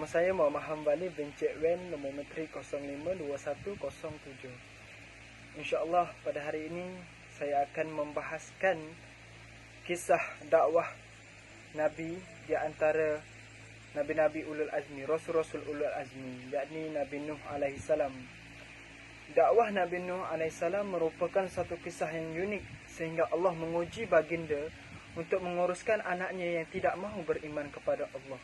saya Muhammad Hambali bin Cik Wen, nombor menteri 052107. InsyaAllah pada hari ini saya akan membahaskan kisah dakwah Nabi di antara Nabi-Nabi Ulul Azmi, Rasul-Rasul Ulul Azmi, yakni Nabi Nuh AS. Dakwah Nabi Nuh AS merupakan satu kisah yang unik sehingga Allah menguji baginda untuk menguruskan anaknya yang tidak mahu beriman kepada Allah.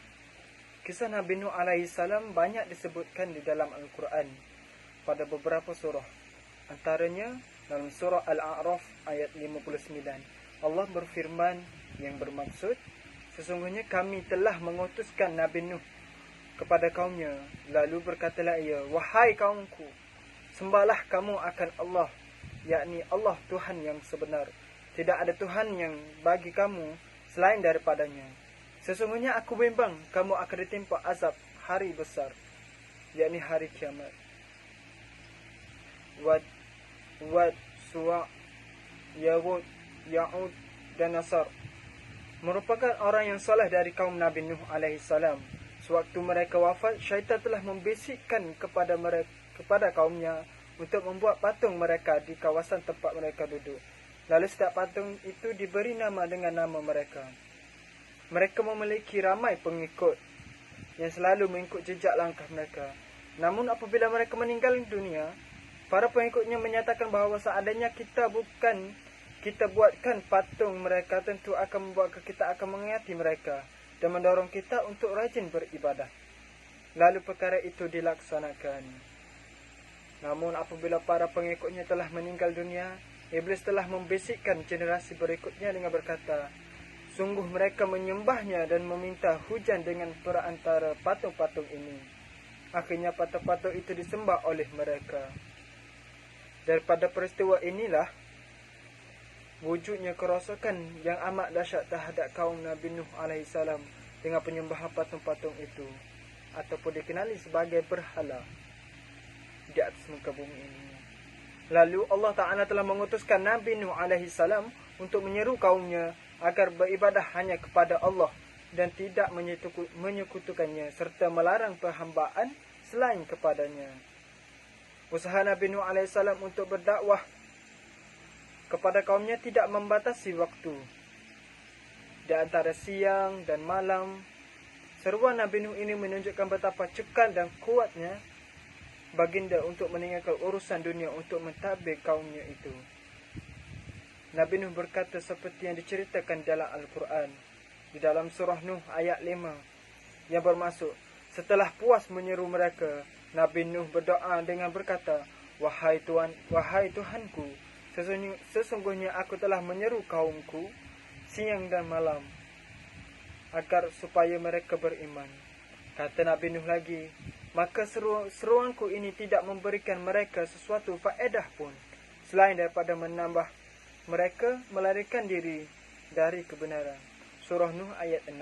Kisah Nabi Nuh AS banyak disebutkan di dalam Al-Quran pada beberapa surah. Antaranya dalam surah Al-A'raf ayat 59. Allah berfirman yang bermaksud, sesungguhnya kami telah mengutuskan Nabi Nuh kepada kaumnya. Lalu berkatalah ia, wahai kaumku, sembahlah kamu akan Allah, yakni Allah Tuhan yang sebenar. Tidak ada Tuhan yang bagi kamu selain daripadanya. Sesungguhnya aku bimbang kamu akan ditimpa azab hari besar, yakni hari kiamat. Wad, Suwa, Yawud, Ya'ud dan Nasar merupakan orang yang soleh dari kaum Nabi Nuh AS. Sewaktu mereka wafat, syaitan telah membisikkan kepada kaumnya untuk membuat patung mereka di kawasan tempat mereka duduk. Lalu setiap patung itu diberi nama dengan nama mereka. Mereka memiliki ramai pengikut yang selalu mengikut jejak langkah mereka. Namun apabila mereka meninggal dunia, para pengikutnya menyatakan bahawa seandainya kita buatkan patung mereka, tentu akan membuat kita akan mengingati mereka dan mendorong kita untuk rajin beribadah. Lalu perkara itu dilaksanakan. Namun apabila para pengikutnya telah meninggal dunia, Iblis telah membisikkan generasi berikutnya dengan berkata, sungguh mereka menyembahnya dan meminta hujan dengan perantara patung-patung ini. Akhirnya patung-patung itu disembah oleh mereka. Daripada peristiwa inilah wujudnya kerosakan yang amat dahsyat terhadap kaum Nabi Nuh AS dengan penyembahan patung-patung itu, ataupun dikenali sebagai berhala di atas muka bumi ini. Lalu Allah Ta'ala telah mengutuskan Nabi Nuh AS untuk menyeru kaumnya agar beribadah hanya kepada Allah dan tidak menyekutukannya, serta melarang perhambaan selain kepadanya. Usaha Nabi Nuh AS untuk berdakwah kepada kaumnya tidak membatasi waktu. Di antara siang dan malam, seruan Nabi Nuh ini menunjukkan betapa cekal dan kuatnya baginda untuk meninggalkan urusan dunia untuk mentadbir kaumnya itu. Nabi Nuh berkata seperti yang diceritakan dalam Al-Quran di dalam surah Nuh ayat 5 yang bermaksud, setelah puas menyeru mereka, Nabi Nuh berdoa dengan berkata, wahai Tuhanku, sesungguhnya aku telah menyeru kaumku siang dan malam agar supaya mereka beriman. Kata Nabi Nuh lagi, maka seruanku ini tidak memberikan mereka sesuatu faedah pun selain daripada menambah mereka melarikan diri dari kebenaran. Surah Nuh ayat 6.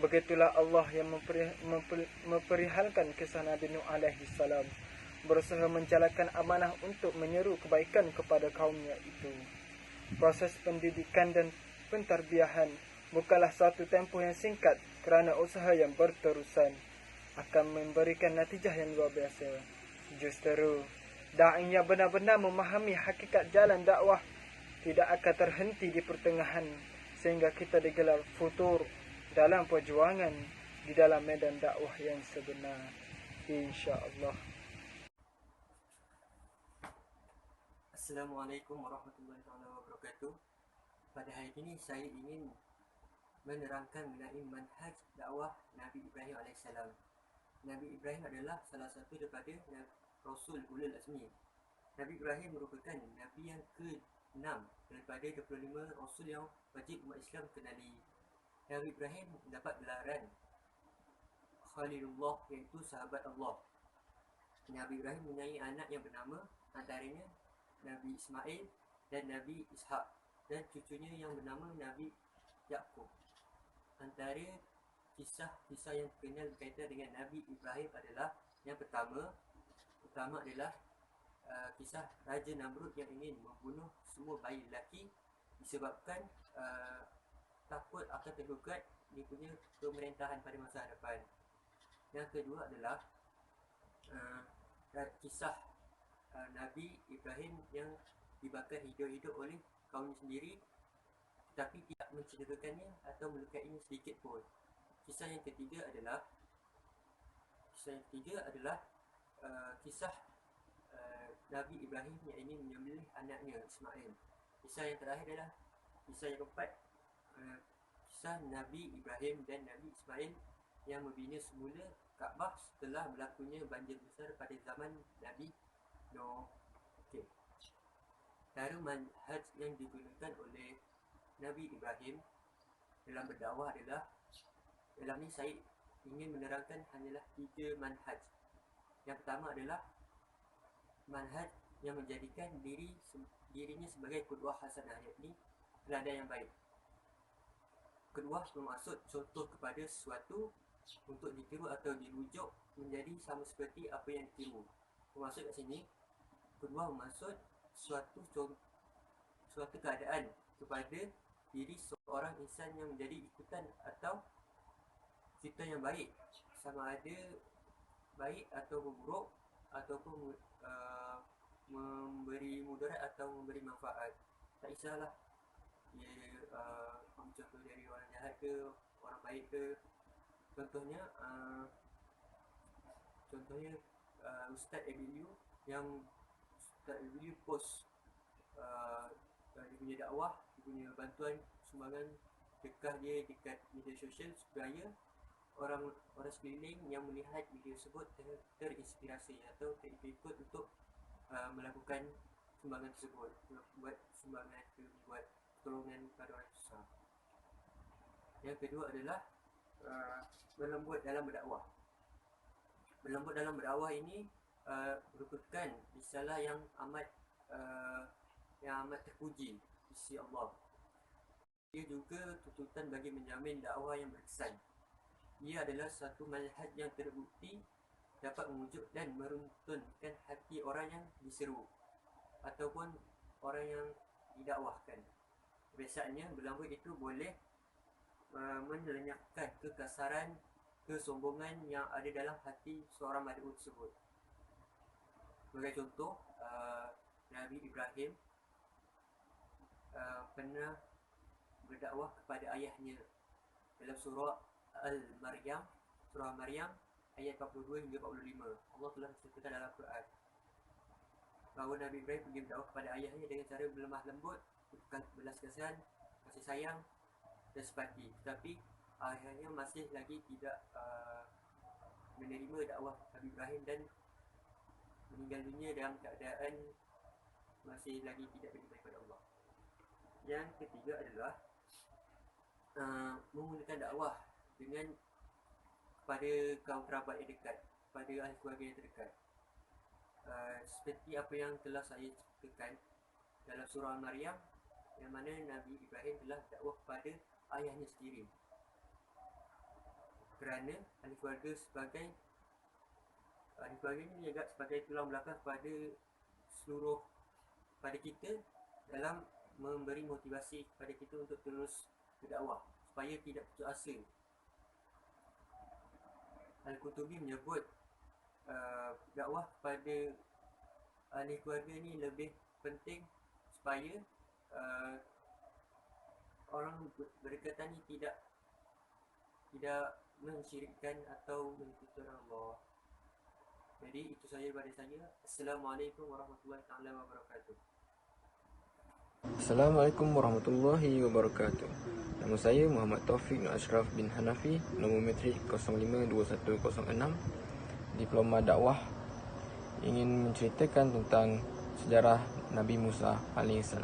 Begitulah Allah yang memperihalkan kisah Nabi Nuh AS berusaha menjalankan amanah untuk menyeru kebaikan kepada kaumnya itu. Proses pendidikan dan pentarbiahan bukanlah satu tempoh yang singkat, kerana usaha yang berterusan akan memberikan natijah yang luar biasa. Justru da'i yang benar-benar memahami hakikat jalan dakwah tidak akan terhenti di pertengahan, sehingga kita digelar futur dalam perjuangan di dalam medan dakwah yang sebenar, insya-Allah. Assalamualaikum warahmatullahi wabarakatuh. Pada hari ini saya ingin menerangkan mengenai manhaj dakwah Nabi Ibrahim AS. Nabi Ibrahim adalah salah satu daripada Rasul Ulul Azmi. Nabi Ibrahim merupakan Nabi yang ke-6 daripada 25 Rasul yang wajib umat Islam kenali. Nabi Ibrahim mendapat gelaran Khalilullah, iaitu sahabat Allah. Nabi Ibrahim mempunyai anak yang bernama, antaranya Nabi Ismail dan Nabi Ishak, dan cucunya yang bernama Nabi Yaqub. Antara kisah-kisah yang terkenal berkaitan dengan Nabi Ibrahim adalah yang pertama adalah kisah Raja Namrud yang ingin membunuh semua bayi lelaki disebabkan takut akan tergugat dia punya pemerintahan pada masa hadapan. Yang kedua adalah kisah Nabi Ibrahim yang dibakar hidup-hidup oleh kaumnya sendiri, tetapi tidak mencederakannya atau melukainya sedikit pun. Kisah yang ketiga adalah kisah Nabi Ibrahim yang ingin menyembelih anaknya Ismail. Kisah yang terakhir adalah kisah yang keempat, kisah Nabi Ibrahim dan Nabi Ismail yang membina semula Kaabah setelah berlakunya banjir besar pada zaman Nabi Nuh. Okey. Cara manhaj yang digunakan oleh Nabi Ibrahim dalam berdakwah adalah, dalam ni saya ingin menerangkan hanyalah 3 manhaj. Yang pertama adalah manhaj yang menjadikan dirinya sebagai qudwah hasanah, yakni teladan yang baik. Kedua, bermaksud contoh kepada sesuatu untuk ditiru atau dirujuk menjadi sama seperti apa yang ditiru. Bermaksud kat sini, kedua bermaksud suatu keadaan kepada diri seorang insan yang menjadi ikutan atau cerita yang baik, sama ada baik atau buruk, ataupun memberi mudarat atau memberi manfaat. Tak kisahlah dia contoh dari orang jahat ke, orang baik ke. Contohnya Ustaz Abiliu, yang Ustaz Abiliu post dia punya dakwah, dia punya bantuan sumbangan dekah dia dekat media sosial supaya orang sekeliling yang melihat video tersebut terinspirasi atau terikut untuk melakukan sumbangan tersebut, buat sumbangan, buat pertolongan kepada orang susah. Yang kedua adalah berlembut dalam berdakwah. Berlembut dalam berdakwah ini merupakan risalah yang amat terpuji di sisi Allah. Ia juga tuntutan bagi menjamin dakwah yang berkesan. Ia adalah satu manhaj yang terbukti dapat memujuk dan meruntunkan hati orang yang diseru ataupun orang yang didakwahkan. Biasanya berlambut itu boleh melenyapkan kekasaran, kesombongan yang ada dalam hati seorang mad'u tersebut. Sebagai contoh, Nabi Ibrahim pernah berdakwah kepada ayahnya dalam surah Al-Maryam, surah Maryam ayat 42 hingga 45. Allah telah menceritakan dalam Quran bahawa Nabi Ibrahim pergi berdakwah kepada ayahnya dengan cara berlemah lembut, belas kasihan, kasih sayang dan simpati. Tetapi ayahnya masih lagi tidak menerima dakwah Nabi Ibrahim dan meninggal dunia dalam keadaan masih lagi tidak beriman kepada Allah. Yang ketiga adalah menggunakan dakwah dengan kepada kaum kerabat yang dekat, kepada ahli keluarga yang terdekat. Seperti apa yang telah saya ceritakan dalam surah Maryam, yang mana Nabi Ibrahim telah dakwah kepada ayahnya sendiri, kerana ahli keluarga ini juga sebagai tulang belakang kepada kita dalam memberi motivasi kepada kita untuk terus berdakwah supaya tidak putus asa. Al-Qutubi menyebut dakwah kepada ahli keluarga ni lebih penting supaya orang berdekatan ni tidak mensyirikkan atau menyekutukan Allah. Jadi itu saja daripada saya. Assalamualaikum warahmatullahi wabarakatuh. Assalamualaikum warahmatullahi wabarakatuh. Nama saya Muhammad Taufik Nur Ashraf bin Hanafi, nombor metrik 052106, Diploma Dakwah. Ingin menceritakan tentang sejarah Nabi Musa AS.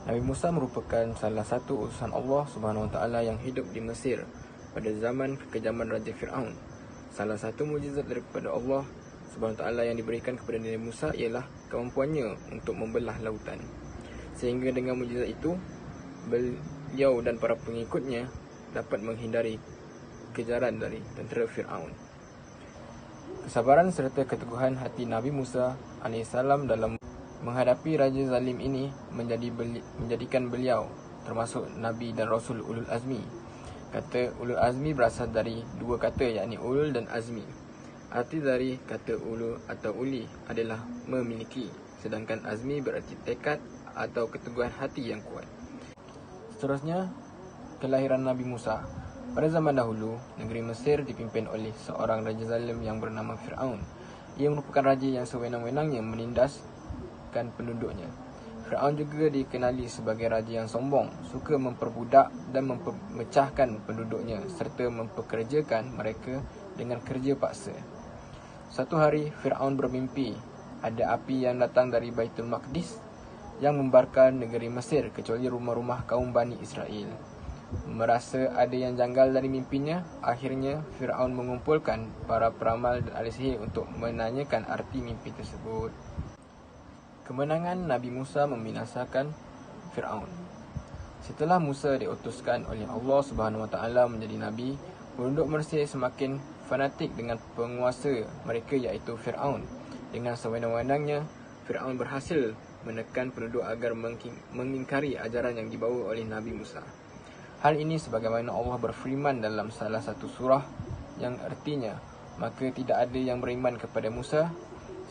Nabi Musa merupakan salah satu utusan Allah SWT yang hidup di Mesir pada zaman kekejaman Raja Fir'aun. Salah satu mukjizat daripada Allah SWT yang diberikan kepada Nabi Musa ialah kemampuannya untuk membelah lautan. Sehingga dengan mukjizat itu, beliau dan para pengikutnya dapat menghindari kejaran dari tentera Fir'aun. Kesabaran serta keteguhan hati Nabi Musa AS dalam menghadapi Raja Zalim ini menjadikan beliau termasuk Nabi dan Rasul Ulul Azmi. Kata ulul azmi berasal dari dua kata, yakni ulul dan azmi. Arti dari kata ulul atau uli adalah memiliki, sedangkan azmi berarti tekad atau keteguhan hati yang kuat. Seterusnya, kelahiran Nabi Musa. Pada zaman dahulu, negeri Mesir dipimpin oleh seorang raja zalim yang bernama Fir'aun. Ia merupakan raja yang sewenang-wenangnya menindaskan penduduknya. Fir'aun juga dikenali sebagai raja yang sombong, suka memperbudak dan memecahkan penduduknya serta mempekerjakan mereka dengan kerja paksa. Satu hari, Fir'aun bermimpi ada api yang datang dari Baitul Maqdis yang membakar negeri Mesir kecuali rumah-rumah kaum Bani Israel. Merasa ada yang janggal dari mimpinya, akhirnya Fir'aun mengumpulkan para peramal dan ahli sihir untuk menanyakan arti mimpi tersebut. Kemenangan Nabi Musa membinasakan Fir'aun. Setelah Musa diutuskan oleh Allah Subhanahu Wa Taala menjadi nabi, penduduk Mesir semakin fanatik dengan penguasa mereka iaitu Fir'aun. Dengan sewenang-wenangnya, Fir'aun berhasil menekan penduduk agar mengingkari ajaran yang dibawa oleh Nabi Musa. Hal ini sebagaimana Allah berfirman dalam salah satu surah yang artinya, maka tidak ada yang beriman kepada Musa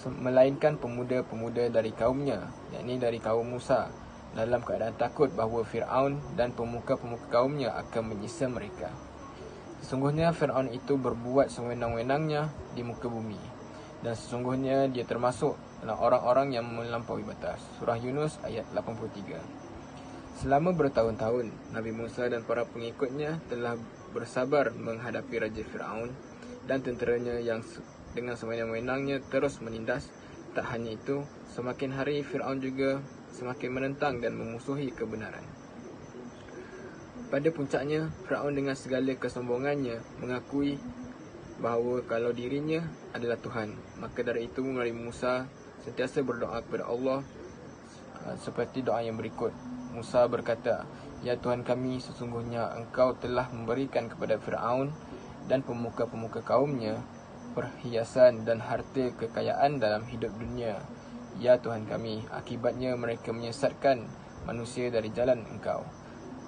melainkan pemuda-pemuda dari kaumnya, yakni dari kaum Musa, dalam keadaan takut bahawa Fir'aun dan pemuka-pemuka kaumnya akan menyiksa mereka. Sesungguhnya Fir'aun itu berbuat sewenang-wenangnya di muka bumi, dan sesungguhnya dia termasuk dalam orang-orang yang melampaui batas. Surah Yunus ayat 83. Selama bertahun-tahun, Nabi Musa dan para pengikutnya telah bersabar menghadapi Raja Fir'aun dan tenteranya yang dengan sewenang-wenangnya terus menindas. Tak hanya itu, semakin hari Fir'aun juga semakin menentang dan memusuhi kebenaran. Pada puncaknya, Fir'aun dengan segala kesombongannya mengakui bahawa kalau dirinya adalah Tuhan. Maka dari itu Nabi Musa sentiasa berdoa kepada Allah seperti doa yang berikut. Musa berkata, "Ya Tuhan kami, sesungguhnya Engkau telah memberikan kepada Fir'aun dan pemuka-pemuka kaumnya perhiasan dan harta kekayaan dalam hidup dunia. Ya Tuhan kami, akibatnya mereka menyesatkan manusia dari jalan Engkau.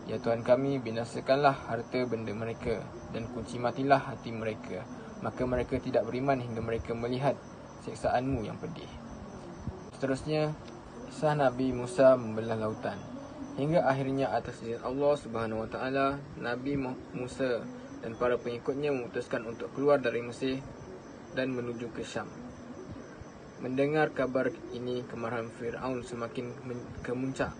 Ya Tuhan kami, binasakanlah harta benda mereka dan kunci matilah hati mereka. Maka mereka tidak beriman hingga mereka melihat siksaan-Mu yang pedih." Seterusnya, kisah Nabi Musa membelah lautan. Hingga akhirnya atas izin Allah Subhanahu Wa Taala, Nabi Musa dan para pengikutnya memutuskan untuk keluar dari Mesir dan menuju ke Syam. Mendengar kabar ini, kemarahan Fir'aun semakin kemuncak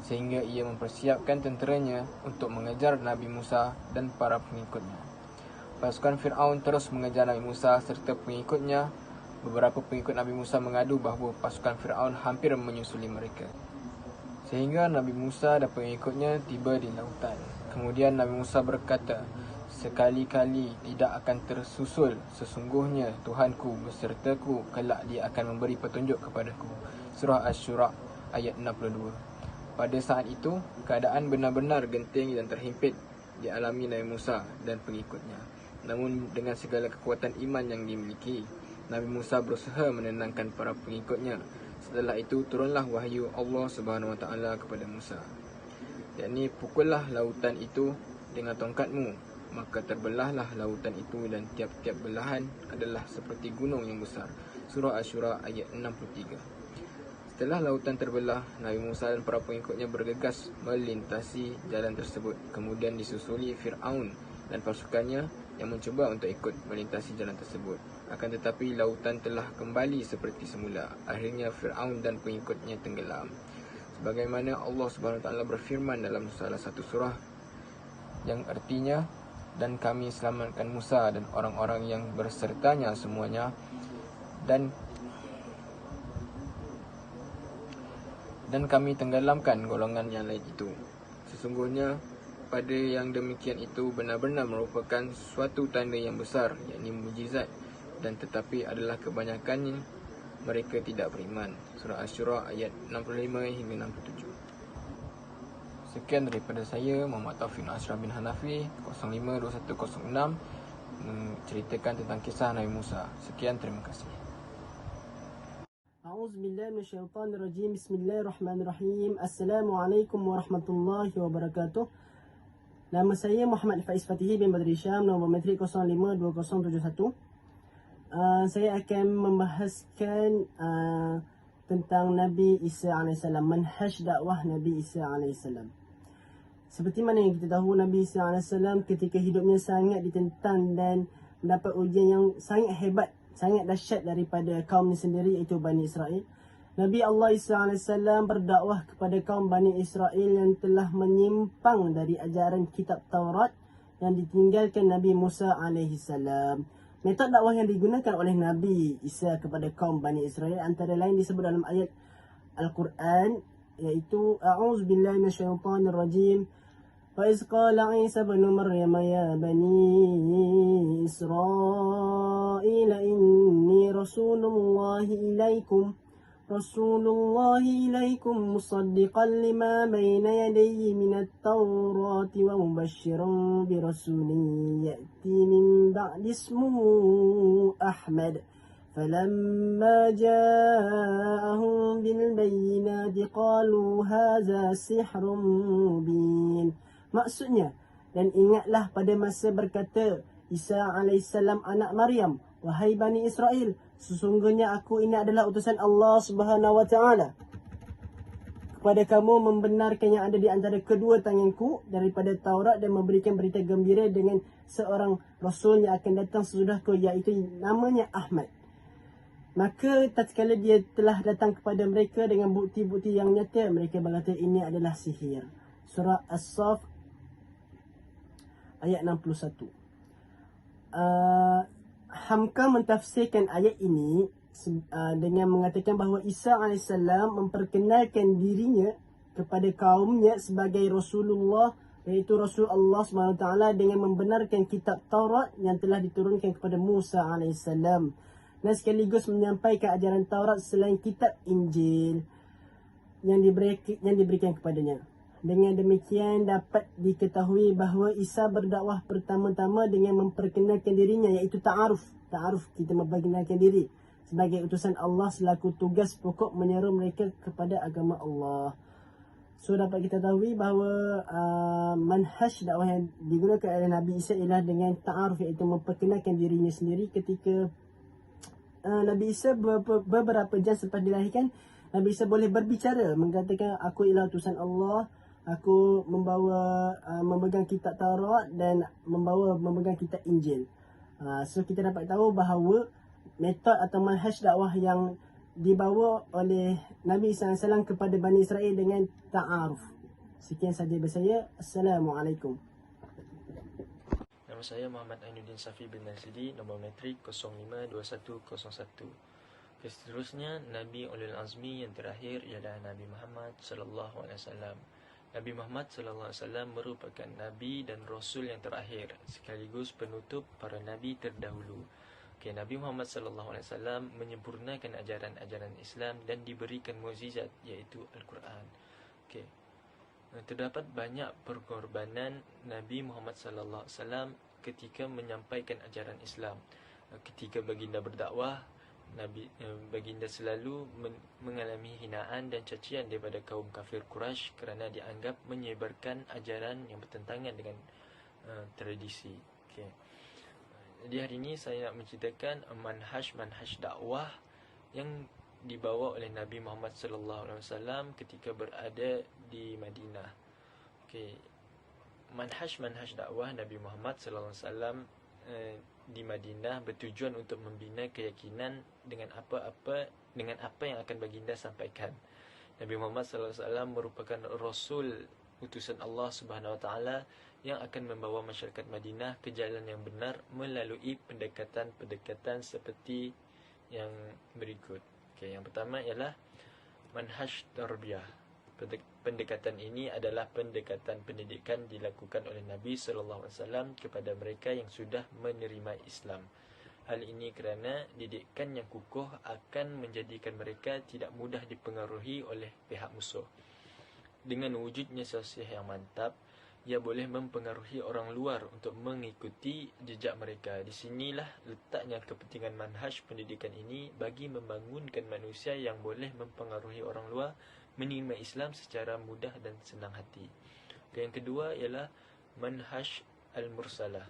sehingga ia mempersiapkan tenteranya untuk mengejar Nabi Musa dan para pengikutnya. Pasukan Fir'aun terus mengejar Nabi Musa serta pengikutnya. Beberapa pengikut Nabi Musa mengadu bahawa pasukan Fir'aun hampir menyusuli mereka, sehingga Nabi Musa dan pengikutnya tiba di lautan. Kemudian Nabi Musa berkata, "Sekali-kali tidak akan tersusul. Sesungguhnya Tuhanku besertaku, kelak dia akan memberi petunjuk kepadaku." Surah Asy-Syura ayat 62. Pada saat itu, keadaan benar-benar genting dan terhimpit dialami Nabi Musa dan pengikutnya. Namun dengan segala kekuatan iman yang dimiliki, Nabi Musa berusaha menenangkan para pengikutnya. Setelah itu turunlah wahyu Allah Subhanahu Wa Taala kepada Musa, yakni, "Pukullah lautan itu dengan tongkatmu." Maka terbelahlah lautan itu dan tiap-tiap belahan adalah seperti gunung yang besar. Surah Asy-Syura ayat 63. Setelah lautan terbelah, Nabi Musa dan para pengikutnya bergegas melintasi jalan tersebut. Kemudian disusuli Fir'aun dan pasukannya yang mencuba untuk ikut melintasi jalan tersebut. Akan tetapi lautan telah kembali seperti semula. Akhirnya Fir'aun dan pengikutnya tenggelam. Sebagaimana Allah Subhanahu Wa Taala berfirman dalam salah satu surah yang artinya, "Dan kami selamatkan Musa dan orang-orang yang bersertanya semuanya, dan kami tenggelamkan golongan yang lain itu. Sesungguhnya pada yang demikian itu benar-benar merupakan suatu tanda yang besar, yakni mukjizat, dan tetapi adalah kebanyakannya mereka tidak beriman." Surah Asy-Syura ayat 65 hingga 67. Sekian daripada saya, Muhammad Taufiq Ashraf bin Hanafi, 052106, menceritakan tentang kisah Nabi Musa. Sekian, terima kasih. A'udzubillahi minasyaitonirrajim. Bismillahirrahmanirrahim. Assalamualaikum warahmatullahi wabarakatuh. Nama saya Muhammad Faiz Fatihi bin Badri Syam, nombor metrik 052071. Saya akan membahaskan tentang Nabi Isa AS, manhaj dakwah Nabi Isa AS. Seperti mana yang kita tahu, Nabi Isa AS ketika hidupnya sangat ditentang dan mendapat ujian yang sangat hebat, sangat dahsyat daripada kaumnya sendiri, iaitu Bani Israel. Nabi Allah Isa AS berdakwah kepada kaum Bani Israel yang telah menyimpang dari ajaran kitab Taurat yang ditinggalkan Nabi Musa AS. Metod dakwah yang digunakan oleh Nabi Isa kepada kaum Bani Israel antara lain disebut dalam ayat Al-Quran, iaitu A'udzubillahi minasyaitonirrajim. Wa iz qala Isa ibn Maryam ya bani Israil inni رسول الله إليكم مصدقا لما بين يدي من التوراة ومبشرا برسول يأتي من بعد اسمه أحمد فلما جاءهم بالبينات قالوا هذا سحر مبين. Maksudnya, dan ingatlah pada masa berkata Isa AS anak Maryam, wahai Bani Israel, sesungguhnya aku ini adalah utusan Allah Subhanahu Wa Taala kepada kamu, membenarkan yang ada di antara kedua tanganku daripada Taurat dan memberikan berita gembira dengan seorang Rasul yang akan datang sesudahku, iaitu namanya Ahmad. Maka tatkala dia telah datang kepada mereka dengan bukti-bukti yang nyata, mereka berkata ini adalah sihir. Surah As-Saff ayat 61. Hamka mentafsirkan ayat ini dengan mengatakan bahawa Isa AS memperkenalkan dirinya kepada kaumnya sebagai Rasulullah, iaitu Rasul Allah SWT, dengan membenarkan kitab Taurat yang telah diturunkan kepada Musa AS, dan sekaligus menyampaikan ajaran Taurat selain kitab Injil yang diberikan kepadanya. Dengan demikian dapat diketahui bahawa Isa berdakwah pertama-tama dengan memperkenalkan dirinya, iaitu ta'aruf. Ta'aruf, kita memperkenalkan diri sebagai utusan Allah selaku tugas pokok menyeru mereka kepada agama Allah. So dapat kita tahu bahawa manhaj dakwah yang digunakan oleh Nabi Isa ialah dengan ta'aruf, iaitu memperkenalkan dirinya sendiri. Ketika Nabi Isa beberapa jam selepas dilahirkan, Nabi Isa boleh berbicara, mengatakan aku ialah utusan Allah. Aku memegang kitab Taurat dan memegang kitab Injil. So kita dapat tahu bahawa metod atau manhaj dakwah yang dibawa oleh Nabi SAW kepada Bani Israel dengan ta'aruf. Sekian saja dari saya. Assalamualaikum. Nama saya Muhammad Ainuddin Safi bin Nasidi, nombor metrik 052101. Seterusnya, Nabi Ulul Azmi yang terakhir ialah Nabi Muhammad sallallahu alaihi wasallam. Nabi Muhammad sallallahu alaihi wasallam merupakan nabi dan rasul yang terakhir sekaligus penutup para nabi terdahulu. Nabi Muhammad sallallahu alaihi wasallam menyempurnakan ajaran-ajaran Islam dan diberikan mukjizat, iaitu Al-Quran. Terdapat banyak pengorbanan Nabi Muhammad sallallahu alaihi wasallam ketika menyampaikan ajaran Islam. Ketika baginda berdakwah, baginda selalu mengalami hinaan dan cacian daripada kaum kafir Quraisy kerana dianggap menyebarkan ajaran yang bertentangan dengan tradisi. Jadi hari ini saya nak menceritakan manhaj dakwah yang dibawa oleh Nabi Muhammad sallallahu alaihi wasallam ketika berada di Madinah. Manhaj dakwah Nabi Muhammad sallallahu alaihi wasallam di Madinah bertujuan untuk membina keyakinan dengan apa yang akan baginda sampaikan. Nabi Muhammad sallallahu alaihi wasallam merupakan rasul utusan Allah Subhanahu wa taala yang akan membawa masyarakat Madinah ke jalan yang benar melalui pendekatan seperti yang berikut. Yang pertama ialah manhaj tarbiyah. Pendekatan ini adalah pendekatan pendidikan dilakukan oleh Nabi sallallahu alaihi wasallam kepada mereka yang sudah menerima Islam. Hal ini kerana didikan yang kukuh akan menjadikan mereka tidak mudah dipengaruhi oleh pihak musuh. Dengan wujudnya sosial yang mantap, ia boleh mempengaruhi orang luar untuk mengikuti jejak mereka. Di sinilah letaknya kepentingan manhaj pendidikan ini bagi membangunkan manusia yang boleh mempengaruhi orang luar menerima Islam secara mudah dan senang hati. Yang kedua ialah manhaj al-mursalah.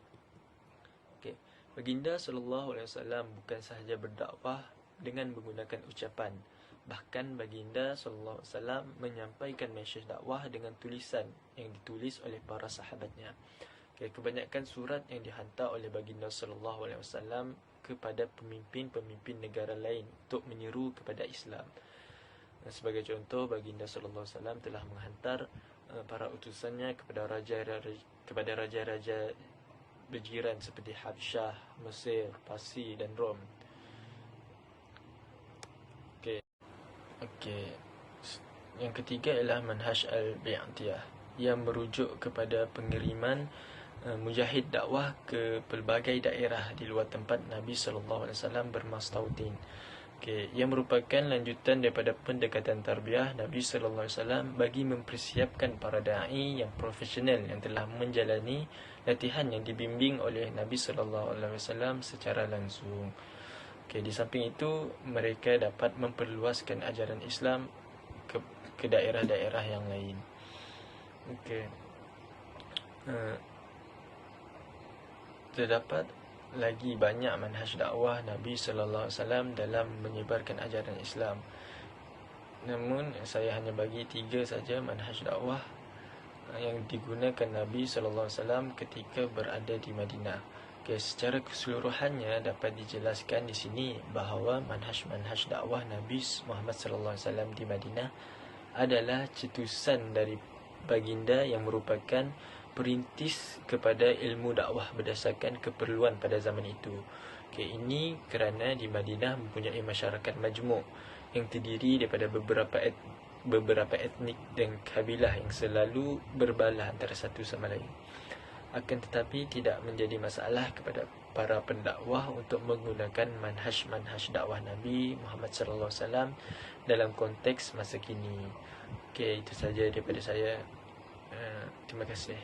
Okey, baginda sallallahu alaihi wasallam bukan sahaja berdakwah dengan menggunakan ucapan, bahkan baginda sallallahu alaihi wasallam menyampaikan mesej dakwah dengan tulisan yang ditulis oleh para sahabatnya. Okay, kebanyakan surat yang dihantar oleh baginda sallallahu alaihi wasallam kepada pemimpin-pemimpin negara lain untuk menyeru kepada Islam. Sebagai contoh, baginda sallallahu alaihi wasallam telah menghantar para utusannya kepada raja-raja berjiran seperti Habsyah, Mesir, Parsi dan Rom. Okey. Yang ketiga ialah manhaj al-bi'tiyah yang merujuk kepada pengiriman mujahid dakwah ke pelbagai daerah di luar tempat Nabi sallallahu alaihi wasallam bermastautin. Okey, yang merupakan lanjutan daripada pendekatan tarbiyah Nabi sallallahu alaihi wasallam bagi mempersiapkan para dai yang profesional yang telah menjalani latihan yang dibimbing oleh Nabi sallallahu alaihi wasallam secara langsung. Okey, di samping itu mereka dapat memperluaskan ajaran Islam ke daerah-daerah yang lain. Okey. Terdapat lagi banyak manhaj dakwah Nabi sallallahu alaihi wasallam dalam menyebarkan ajaran Islam. Namun saya hanya bagi 3 saja manhaj dakwah yang digunakan Nabi sallallahu alaihi wasallam ketika berada di Madinah. Okay, secara keseluruhannya dapat dijelaskan di sini bahawa manhaj dakwah Nabi Muhammad sallallahu alaihi wasallam di Madinah adalah cetusan dari baginda yang merupakan perintis kepada ilmu dakwah berdasarkan keperluan pada zaman itu. Okay, ini kerana di Madinah mempunyai masyarakat majmuk yang terdiri daripada beberapa etnik dan kabilah yang selalu berbalah antara satu sama lain. Akan tetapi tidak menjadi masalah kepada para pendakwah untuk menggunakan manhaj dakwah Nabi Muhammad sallallahu alaihi wasallam dalam konteks masa kini. Okey, itu saja daripada saya. Terima kasih.